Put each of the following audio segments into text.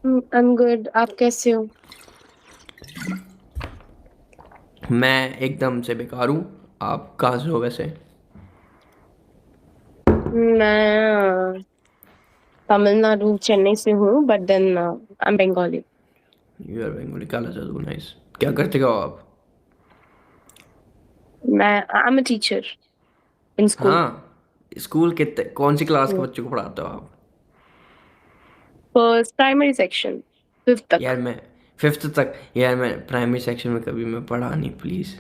I am good. आप कैसे हो? मैं एकदम से बेकार हूँ। आप कहाँ से हो वैसे? मैं तमिलनाडु चेन्नई से हूँ, but then I am Bengali. You are Bengali, काला जादू, नाइस। क्या करते हो आप? मैं I am a teacher in school. हाँ। स्कूल कितने कौन सी क्लास के बच्चों को पढ़ाते हो आप? फर्स्ट प्राइमरी सेक्शन, फिफ्थ यार तक। मैं फिफ्थ तक। यार मैं प्राइमरी सेक्शन में कभी मैं पढ़ा नहीं, प्लीज़।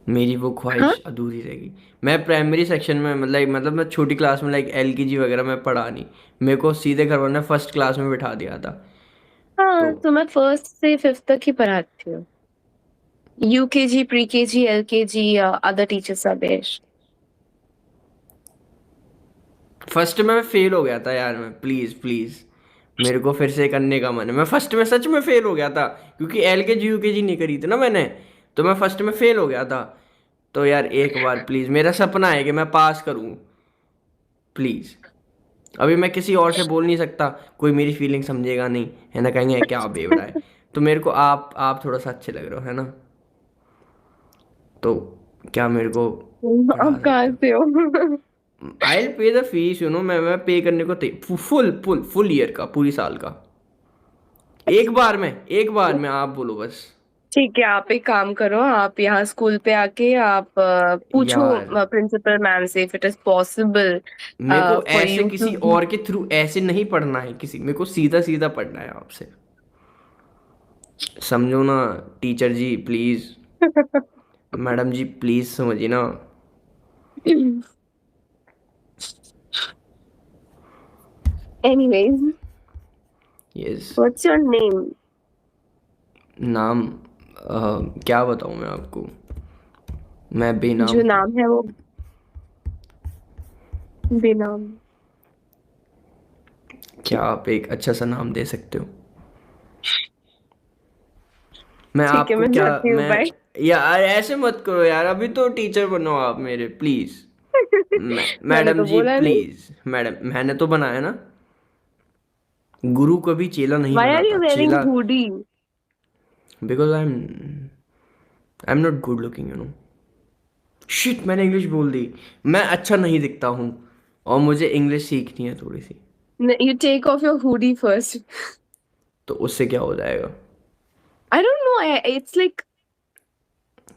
मेरी वो हाँ ख्वाहिश अधूरी रहेगी। मैं प्राइमरी सेक्शन में मतलब मैं छोटी क्लास में लाइक LKG वगैरह में पढ़ा नहीं। मेरे को सीधे घर वालों ने फर्स्ट क्लास में बिठा दिया था। तो हाँ, तो मैं फर्स्ट से फिफ्थ तक ही पढ़ाती हूँ। UKG, pre KG, LKG, other teachers are there. First में मैं फेल हो गया था यार, मैं प्लीज़ प्लीज़। मेरे को फिर से करने का मन है। मैं फर्स्ट में सच में फेल हो गया था, क्योंकि LKG UKG नहीं करी थी ना मैंने। तो मैं फर्स्ट में फेल हो गया था। तो यार एक बार प्लीज़, मेरा सपना है कि मैं पास करूँ, प्लीज़। अभी मैं किसी और से बोल नहीं सकता, कोई मेरी फीलिंग समझेगा नहीं, है ना, कहेंगे क्या बेवड़ा है। तो मेरे को आप थोड़ा सा अच्छे लग रहे हो, है ना। तो क्या मेरे को पढ़ा आप कहाँ सकते हो? से हो? आई पे द फीस, मैं पे करने को फुल फुल फुल ईयर का, पूरी साल का। एक बार में आप बोलो बस। ठीक है, आप एक काम करो, आप यहाँ स्कूल पे आके आप पूछो यार प्रिंसिपल मैम से इफ इट इज पॉसिबल मेरे को फॉर ऐसे यू किसी टू। और के थ्रू ऐसे नहीं पढ़ना है, किसी मेरे को सीधा सीधा पढ़ना है आपसे। समझो ना, teacher ji please, madam ji please समझिए ना। Anyways, yes. What's your name? नाम क्या बताऊं मैं आपको? मैं बेनाम जो हूँ। नाम है वो बेनाम। क्या आप एक अच्छा सा नाम दे सकते हो? मैं ठीक है, आपको मैं क्या जाती हूँ, मैं बाय। यार ऐसे मत करो यार, अभी तो टीचर बनो आप मेरे, प्लीज। मैंने मैडम तो जी बोला नहीं। प्लीज, मैडम मैंने तो बनाया ना। गुरु कभी चेला नहीं व्हाई आर बनाता, यू वेयरिंग चेला। Hoodie? Because I am not good looking, shit, मैंने इंग्लिश बोल दी। मैं अच्छा नहीं दिखता हूँ, और मुझे इंग्लिश सीखनी है थोड़ी सी। You take off your hoodie first. तो उससे क्या हो जाएगा? I don't know, it's like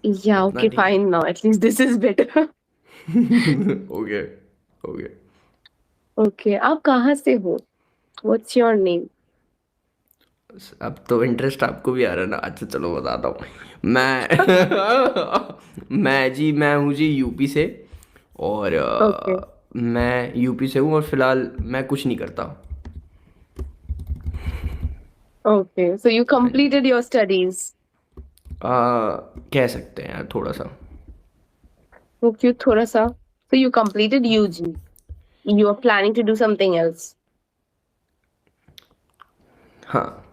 या इतना ओके नहीं। Fine, now at least this is better. हो गया, हो गया। ओके, आप कहाँ से हो? What's your name? अब तो इंटरेस्ट आपको भी आ रहा है ना। अच्छा चलो बताता हूँ। मैं मैं हूँ जी यूपी से। और ओके। मैं यूपी से हूँ, और फिलहाल मैं कुछ नहीं करता। Okay, so you हाँ जी। completed your studies. कह सकते हैं यार थोड़ा सा। Okay, थोड़ा सा. So you completed UG. You are planning to do something else. हाँ।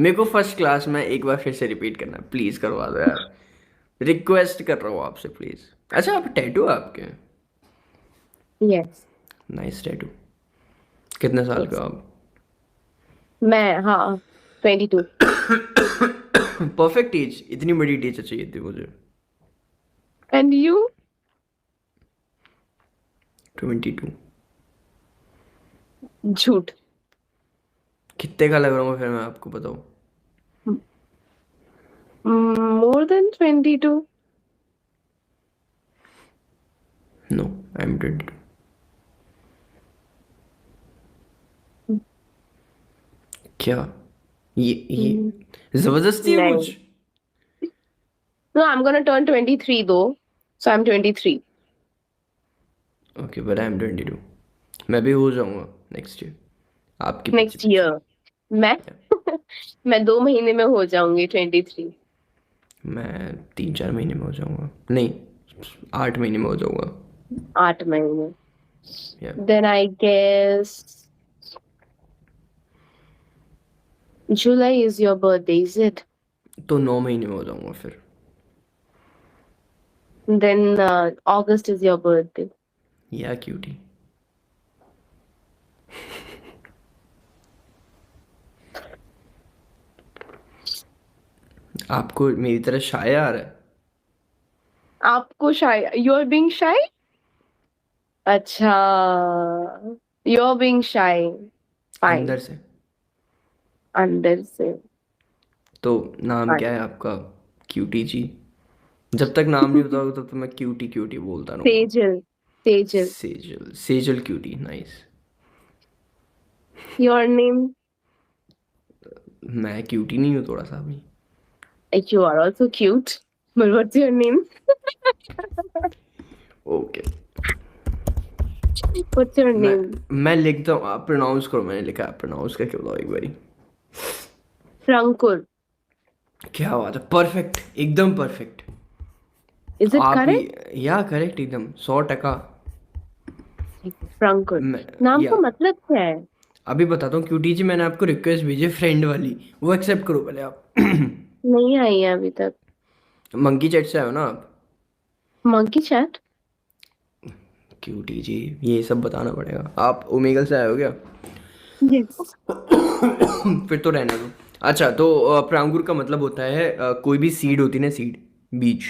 मेरे को फर्स्ट क्लास में एक बार फिर से रिपीट करना है, प्लीज़ करवा दो यार। रिक्वेस्ट कर रहा हूँ आपसे, प्लीज़। अच्छा, आप टैटू है आपके? Yes. Nice tattoo. कितने साल का Yes. आप? मैं हाँ, 22. परफेक्ट एज, इतनी बड़ी टीचर चाहिए थी मुझे। And you? 22। झूठ. कितने का लग रहा हूँ फिर मैं आपको बताऊँ? More than 22. No, I am 22। क्या? Mm, ये जबरदस्ती है नहीं. कुछ? No, I'm gonna turn 23 though. So I'm 23. Okay, but I am 22। मैं भी हो जाऊंगा नेक्स्ट ईयर, आपके पीछे Next पीछे। year. मैं मैं 2 महीने में हो जाऊंगी 23. मैं 3-4 महीने में हो जाऊंगा, नहीं 8 महीने में हो जाऊंगा। 8 महीने. या Then I guess July is your birthday, is it? तो 9 महीने में हो जाऊंगा फिर। Then August is your birthday. या क्यूटी। आपको मेरी तरह शाय आ रहा है? आपको शाय, यू आर बीइंग शाय? अच्छा, यू आर बीइंग शाय, अंदर फाइन। से। अंदर से, तो नाम क्या फाइन। है आपका? क्यूटी जी। जब तक नाम नहीं बताओगे तब तक मैं क्यूटी क्यूटी बोलता रहूंगा। Tejal, Tejal. Sejal, Sejal cutie, nice. Your name? मैं क्यूटी नहीं हूँ थोड़ा सा भी? You are also cute, but what's your name? Okay. What's your मैं नेम? मैं लिखता हूँ, आप प्रोनाउंस करो, मैंने लिखा है, प्रोनाउंस करके बताओ एक बारी। फ्रंकुर। क्या बात है, परफेक्ट, एकदम परफेक्ट। इज इट आप ही। करेक्ट? या करेक्ट, एकदम 100%। फ्रंकुर। मैं नाम या का मतलब क्या है? अभी बताता हूँ क्यूटी जी, मैंने आपको रिक्वेस्ट भेजी फ्रेंड वाली, वो एक्सेप्ट करो पहले आप। नहीं आई है अभी तक। मंकी चैट से आए हो ना आप? Monkey chat? क्यूटी जी, ये सब बताना पड़ेगा, आप ओमेगल से आए हो क्या? यस। फिर तो रहने दो। अच्छा, तो प्रांगुर का मतलब होता है कोई भी सीड होती है ना, सीड, बीज,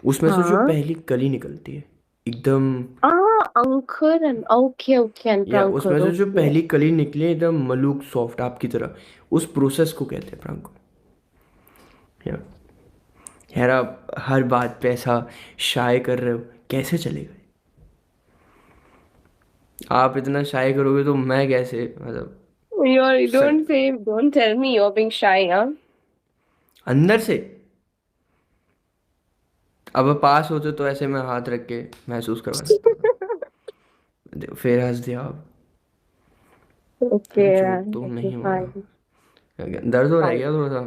उसमें से जो हाँ। पहली कली निकलती है, एकदम। आ, अंकुर। ओके ओके, या उसमें अंकुर, से जो ओके। पहली कली निकली है एकदम मलूक सॉफ्ट आपकी तरह, उस प्रोसेस को कहते हैं प्रांगुर। या यार, आप हर बात पे ऐसा शाय कर रहे हो, कैसे चलेगा? आप इतना शाय करोगे तो मैं कैसे, मतलब। You're, sir, don't say, don't tell me you're being shy, huh? अंदर से। अब पास होते तो ऐसे मैं हाथ रख के महसूस करवा सकता था। फिर हंस दिया आप। Okay, जोक तो okay, नहीं होगा। fine, दर्द हो रहा है fine. क्या थोड़ा सा?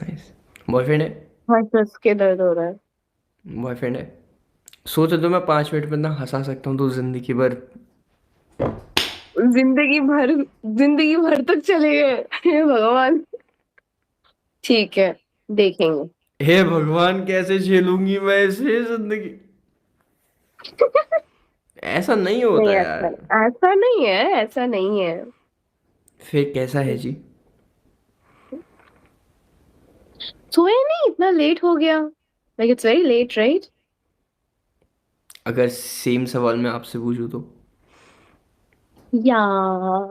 नाइस। बॉयफ्रेंड है? हाँ, सच के दर्द हो रहा है। बॉयफ्रेंड है? सोचो तो मैं 5 मिनट में ना हंसा सकता हूँ तो जिंदगी भर। जिंदगी भर, जिंदगी भर तक चलेगा? हे भगवान। ठीक है, देखेंगे। हे भगवान, कैसे झेलूंगी मैं इसे जिंदगी? ऐसा नहीं होता नहीं, ऐसा यार। ऐसा नहीं है, ऐसा नहीं है। फिर कैसा है जी? सोए नहीं, इतना लेट हो गया। Like it's very late, right? अगर सेम सवाल मैं आपसे पूछूं तो? या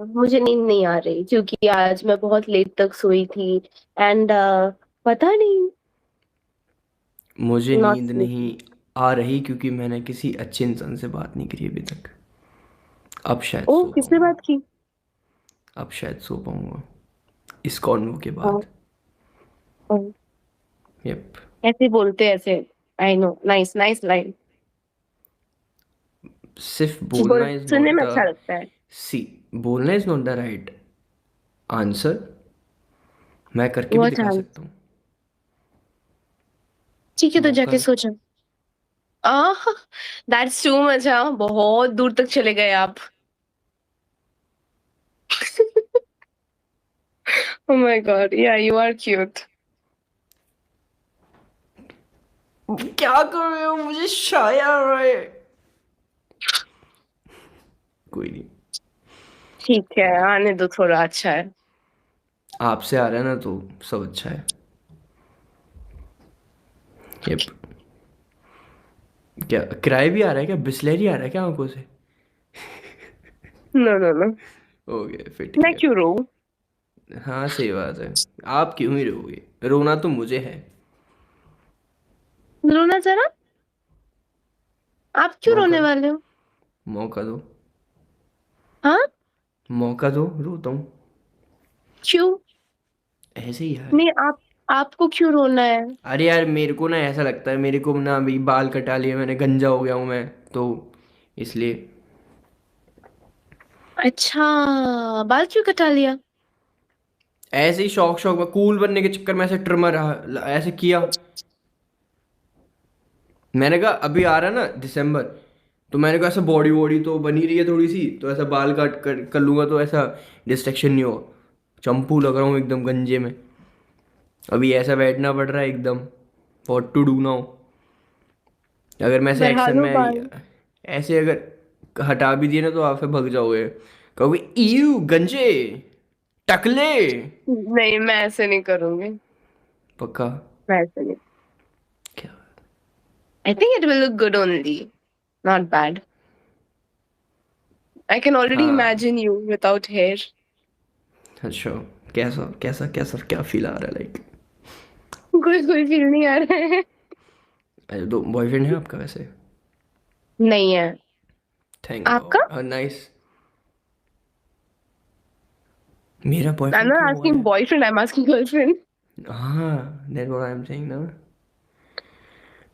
मुझे नींद नहीं आ रही क्योंकि आज मैं बहुत लेट तक सोई थी। एंड पता नहीं। मुझे नॉट नींद स्लीपिंग। नहीं आ रही क्योंकि मैंने किसी अच्छे इंसान से बात नहीं करी अभी तक। अब शायद ओ, सो किसने पाऊंगा। बात की? अब शायद सो पाऊंगा इस कॉन्वो के ओ, बाद। ओ, यप। ऐसे बोलते हैं ऐसे। I know, nice nice line. सिर्फ बोलना बोल, इज सुनने नॉट में द अच्छा लगता है। सी बोलना is not the right answer. मैं करके भी वो दिखा चांस। सकता हूँ। ठीक है, तो मौका। जाके सोचो। आह, दैट्स टू मच। हाँ, बहुत दूर तक चले गए आप। Oh my God, yeah, you are cute. क्या कर रहे हो, मुझे शाय आ रहा है। कोई नहीं। ठीक है, आने दो, थोड़ा अच्छा है। आपसे आ रहा है ना तो सब अच्छा है। यप। क्या किराए भी आ रहा है क्या, बिस्लरी आ रहा है क्या आंखों से? नो नो नो, ओके फिर ठीक मैं है। क्यों रो? हाँ सही बात है। आप क्यों ही रोगे, रोना तो मुझे है। रोना जरा। आप क्यों मौका रोने वाले हो? मौका दो। हाँ? मौका दो, रोता हूँ। क्यों? ऐसे ही यार। नहीं, आप, आपको क्यों रोना है? अरे यार, मेरे को ना ऐसा लगता है, मेरे को ना अभी बाल कटा लिए मैंने, गंजा हो गया हूँ मैं, तो इसलिए। अच्छा, बाल क्यों कटा लिया? ऐसे ही शौक शौक में कूल बनने के चक्कर में ऐसे ट्रिमर ऐसे किया। मैंने कहा अभी आ रहा है ना दिसंबर, तो मैंने कहा ऐसा बॉडी वॉडी तो बनी रही है थोड़ी सी, तो ऐसा बाल काट कर लूंगा तो ऐसा डिस्ट्रैक्शन नहीं होगा। चंपू लग रहा हूँ एकदम गंजे में। अभी ऐसा बैठना पड़ रहा है एकदम। What to do now? अगर मैं ऐसे बढ़ा एक्शन लो में बाल। ऐसे अगर हटा भी दिए ना तो आप फिर भग जाओगे, कहोगे ईयू गंजे। टकले। नहीं, मैं ऐसे नहीं करूंगी। पक्का? मैं ऐसे नहीं। क्या? I think it will look good only, not bad. I can already हाँ। imagine you without hair. अच्छा। कैसा कैसा कैसा क्या फील आ रहा है लाइक? कोई कोई फील नहीं आ रहा है। दो बॉयफ्रेंड है आपका वैसे? नहीं है। थैंक आपका? God, nice. मेरा I'm बॉयफ्रेंड not क्यों हुआ asking है? boyfriend, I'm asking girlfriend. हाँ, that what I am saying ना।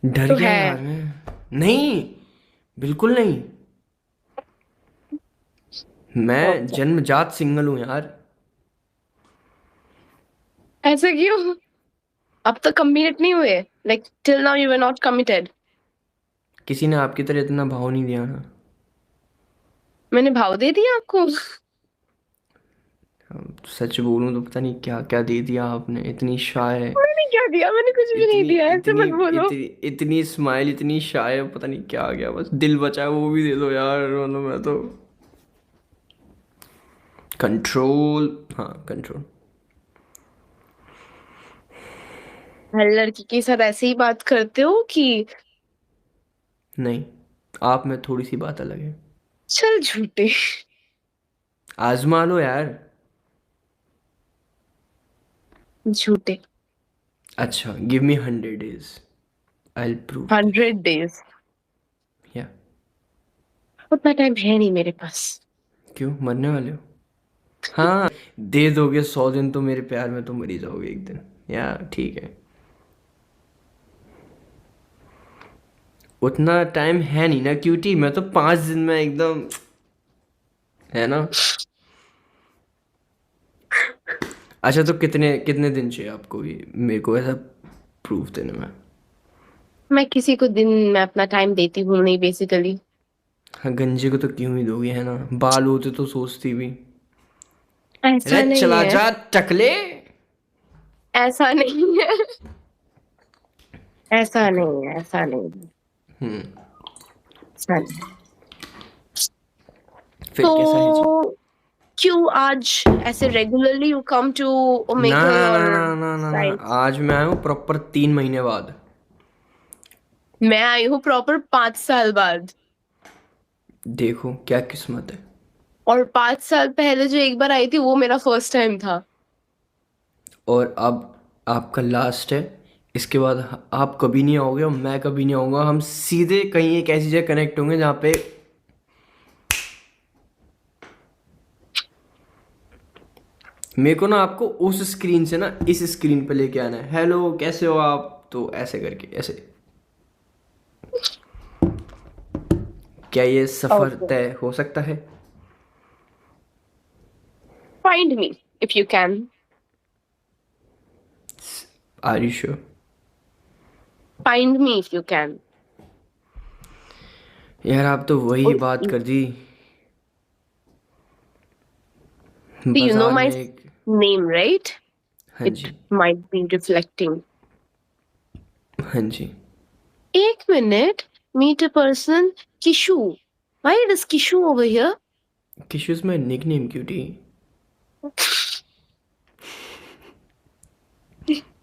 डर तो गया है। यार मैं। नहीं, बिल्कुल नहीं। मैं Okay. जन्मजात सिंगल हूँ यार। ऐसे क्यों? अब तक कमिटेड नहीं हुए? Like till now you were not committed. किसी ने आपकी तरह इतना भाव नहीं दिया ना। मैंने भाव दे दिया आपको? सच बोलूं तो पता नहीं क्या क्या दे दिया आपने, इतनी शाय। मैंने क्या दिया? मैंने कुछ भी नहीं इतनी दिया, ऐसे इतनी मत बोलो। इतनी इतनी स्माइल, इतनी शाय, पता नहीं क्या आ गया, बस दिल बचा है वो भी दे दो यार, मतलब मैं तो। कंट्रोल। हाँ, कंट्रोल। हर लड़की के साथ ऐसे ही बात करते हो कि? नहीं, आप में थोड़ी सी बात अलग है। चल झूठे। आजमा लो यार। झूठे। अच्छा, give me 100 days, I prove this. 100 days? या? उतना टाइम है नहीं मेरे पास। क्यों, मरने वाले हो? हाँ, दे दोगे 100 दिन तो मेरे प्यार में तो मर ही जाओगे एक दिन। या ठीक है। उतना टाइम है नहीं ना क्यूटी, मैं तो 5 दिन में एकदम, है ना। अच्छा, तो कितने कितने दिन चाहिए आपको भी मेरे को ऐसा प्रूफ देने में? मैं किसी को दिन में अपना टाइम देती हूँ नहीं, बेसिकली। हाँ, गंजे को तो क्यों ही दोगे, है ना। बाल होते तो सोचती भी। अरे ऐसा नहीं चला है। जा टकले। ऐसा नहीं है। ऐसा नहीं है, ऐसा नहीं है। ऐसा नहीं। फिर कैसा है जी? तो क्यों आज ऐसे रेगुलरली यू कम टू ना ओमेगल ना और ना ना ना ना, साइंस? आज मैं आया हूँ प्रॉपर 3 महीने बाद। मैं आई हूँ प्रॉपर 5 साल बाद। देखो क्या किस्मत है। और 5 साल पहले जो एक बार आई थी वो मेरा फर्स्ट टाइम था। और अब आपका लास्ट है। इसके बाद आप कभी नहीं आओगे और मैं कभी नहीं आऊँगा, हम सीधे कहीं एक ऐसी जगह कनेक्ट होंगे जहाँ पे मेरे को ना आपको उस स्क्रीन से ना इस स्क्रीन पे लेके आना है। हेलो कैसे हो आप, तो ऐसे करके ऐसे। क्या ये सफ़र ओके। तय हो सकता है? Find me if you can. Are you sure? Find me if you can. यार आप तो वही बात कर दी You know बाजार my में एक। name, right? हाँ It ji. might be reflecting. हाँ जी। एक minute. Meet a person. Kishu. Why does Kishu over here? Kishu is my nickname cutie,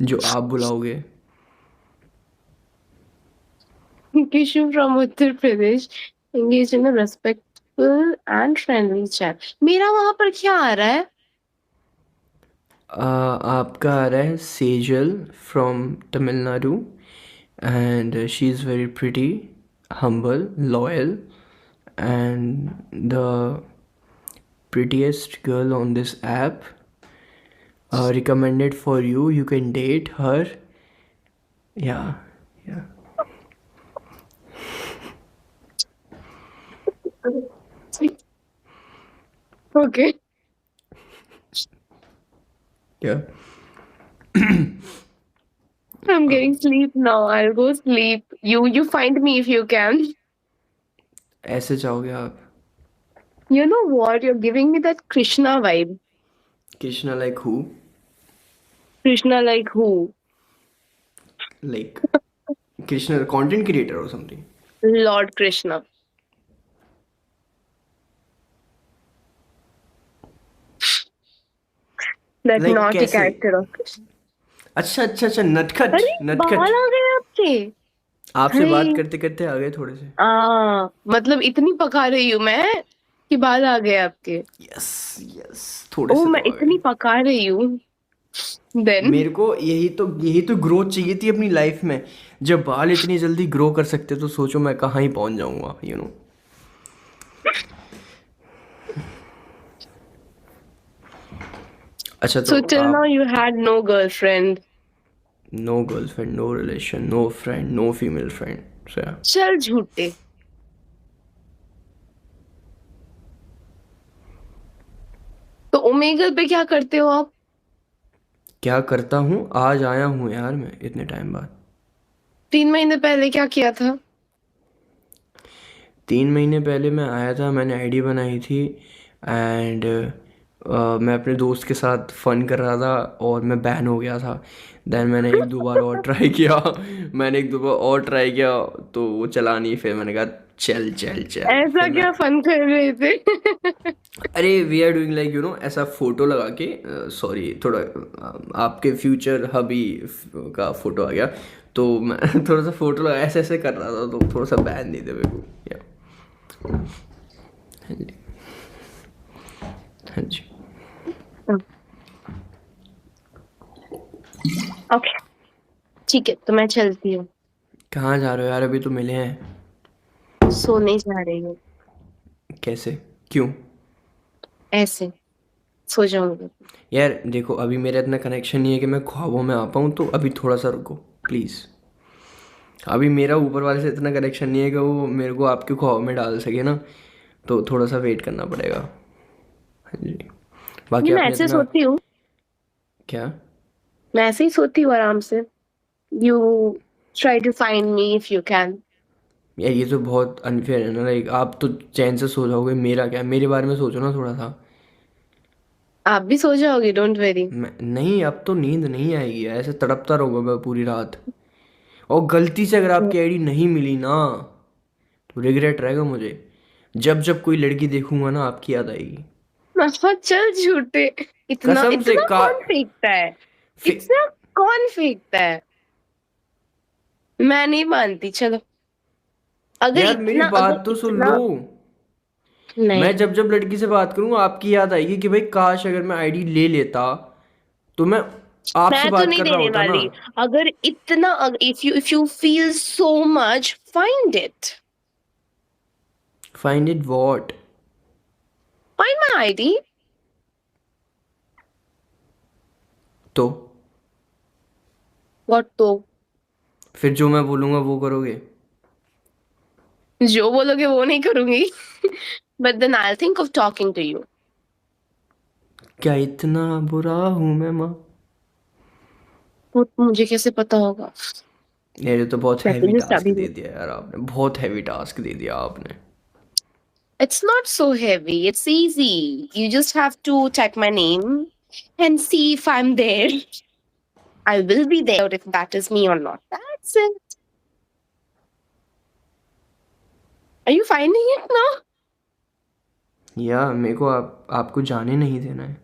जो आप बुलाओगे। Kishu from Uttar Pradesh. Engaged in a respectful and friendly chat. मेरा वहां पर क्या आ रहा है? आपका आ रहा है Sejal from Tamil Nadu, and she is very pretty, humble, loyal, and the prettiest girl on this app. Recommended for you. You can date her. Yeah, yeah. Okay. Yeah. I'm getting sleep now. I'll go sleep. You find me if you can. ऐसे जाओगे आप? You know what? You're giving me that Krishna vibe. Krishna like who? Krishna like who? Like Krishna content creator or something? Lord Krishna. That like naughty कैसे? character of Krishna. अच्छा अच्छा अच्छा, नटखट अरे नटखट। बाल आ गए आपके? आपसे अरे बात करते करते आ गए थोड़े से। मतलब इतनी पका रही हूँ मैं कि बाल आ गए आपके। यस यस, थोड़े ओ से मैं तो आ गए। इतनी पका रही हूँ देन। मेरे को यही तो ग्रोथ चाहिए थी अपनी लाइफ में। जब बाल इतनी जल्दी ग्रो कर सकते तो सोचो मैं कहाँ ही पहुंच जाऊंगा, यू नो। अच्छा तो So till now आप, you had no girlfriend. No girlfriend, no relation, no friend, no female friend, so ya. चल झूठे। तो ओमेगल पे क्या करते हो आप? क्या करता हूँ, आज आया हूँ यार मैं इतने टाइम बाद। 3 महीने पहले क्या किया था? 3 महीने पहले मैं आया था, मैंने आईडी बनाई थी एंड मैं अपने दोस्त के साथ फ़न कर रहा था और मैं बैन हो गया था। देन मैंने एक दो बार और ट्राई किया मैंने एक दो बार और ट्राई किया तो वो चला नहीं, फिर मैंने कहा चल चल चल, ऐसा फिर मैं, क्या फन कर रहे थे? अरे we are doing like you know, ऐसा फ़ोटो लगा के, सॉरी थोड़ा आपके फ्यूचर हबी का फ़ोटो आ गया, तो मैं थोड़ा सा फ़ोटो लगा ऐसे ऐसे कर रहा था तो थोड़ा सा बैन दे दे मेरे को, या। हाँ जी, हाँ जी। ओके ठीक है, तो मैं चलती हूँ। कहाँ जा रहे हो यार, अभी तो मिले हैं। सोने जा रही हूँ। कैसे, क्यों? ऐसे सो जाऊंगी। यार देखो, अभी मेरा इतना कनेक्शन नहीं है कि मैं ख्वाबों में आ पाऊँ, तो अभी थोड़ा सा रुको प्लीज़। अभी मेरा ऊपर वाले से इतना कनेक्शन नहीं है कि वो मेरे को आपके ख्वाबों में डाल सके ना, तो थोड़ा सा वेट करना पड़ेगा। हाँ जी। ये बाकी मैं आपने ऐसे इतना, सोती हूँ। क्या? मैं ऐसे ही सोती हूँ आराम से। You try to find me if you can. यार ये तो बहुत अनफेयर है ना, लाइक आप तो चैन से सो जाओगे, मेरा क्या, मेरे बारे में सोचो ना थोड़ा सा। आप भी सो जाओगे, डोंट वेरी। मैं नहीं, अब तो नींद नहीं आएगी, ऐसे तड़पता रहूँगा मैं पूरी रात। और गलती से अगर आपकी आईडी नहीं मिली ना, तो रिग्रेट रहेगा मुझे। जब जब कोई लड़की देखूंगा ना, आपकी याद आएगी। चल झूठे। इतना कसम से इतना का, कौन फेंकता है? फि, इतना कौन फेंकता है? मैं नहीं मानती, चलो। यार मेरी अगर बात तो सुन इतना लो। मैं नहीं। जब जब लड़की से बात करूंगा आपकी याद आएगी कि भाई काश अगर मैं आईडी ले लेता तो मैं आपसे मैं तो बात नहीं कर रहा देने होता ना। वाली। अगर इतना, if you feel so much, find it. Find it what? Find my ID. तो व्हाट तो? फिर जो मैं बोलूंगा वो करोगे? जो बोलोगे वो नहीं करूंगी। But then I think of talking to you. क्या इतना बुरा हूं मैं माँ? वो मुझे कैसे पता होगा? यार ये तो बहुत हैवी मैसेजेस टास्क अभी। दे दिया यार आपने, बहुत हैवी टास्क दे दिया आपने। It's not so heavy. It's easy. You just have to type my name and see if I'm there. I will be there if that is me or not. That's it. Are you finding it now? या मेरे को आपको जाने नहीं देना है।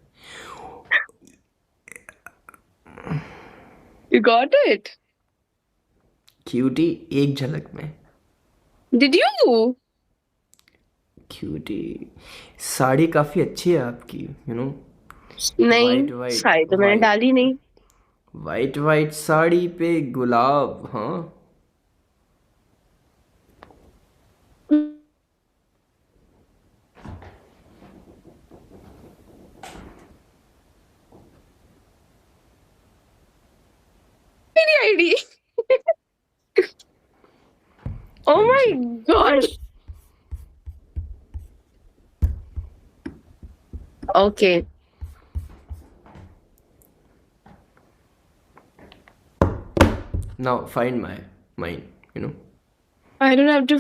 You got it. Cutie, एक झलक में। Did you? क्यूटी, साड़ी काफ़ी अच्छी है आपकी, यू नो। नहीं, वाइट वाइट साड़ी तो मैंने वाइट, डाली नहीं। वाइट वाइट साड़ी पे गुलाब, हाँ। मेरी आईडी। Oh हाँ my जी। god. Okay. Now find my mind, you know. I don't have to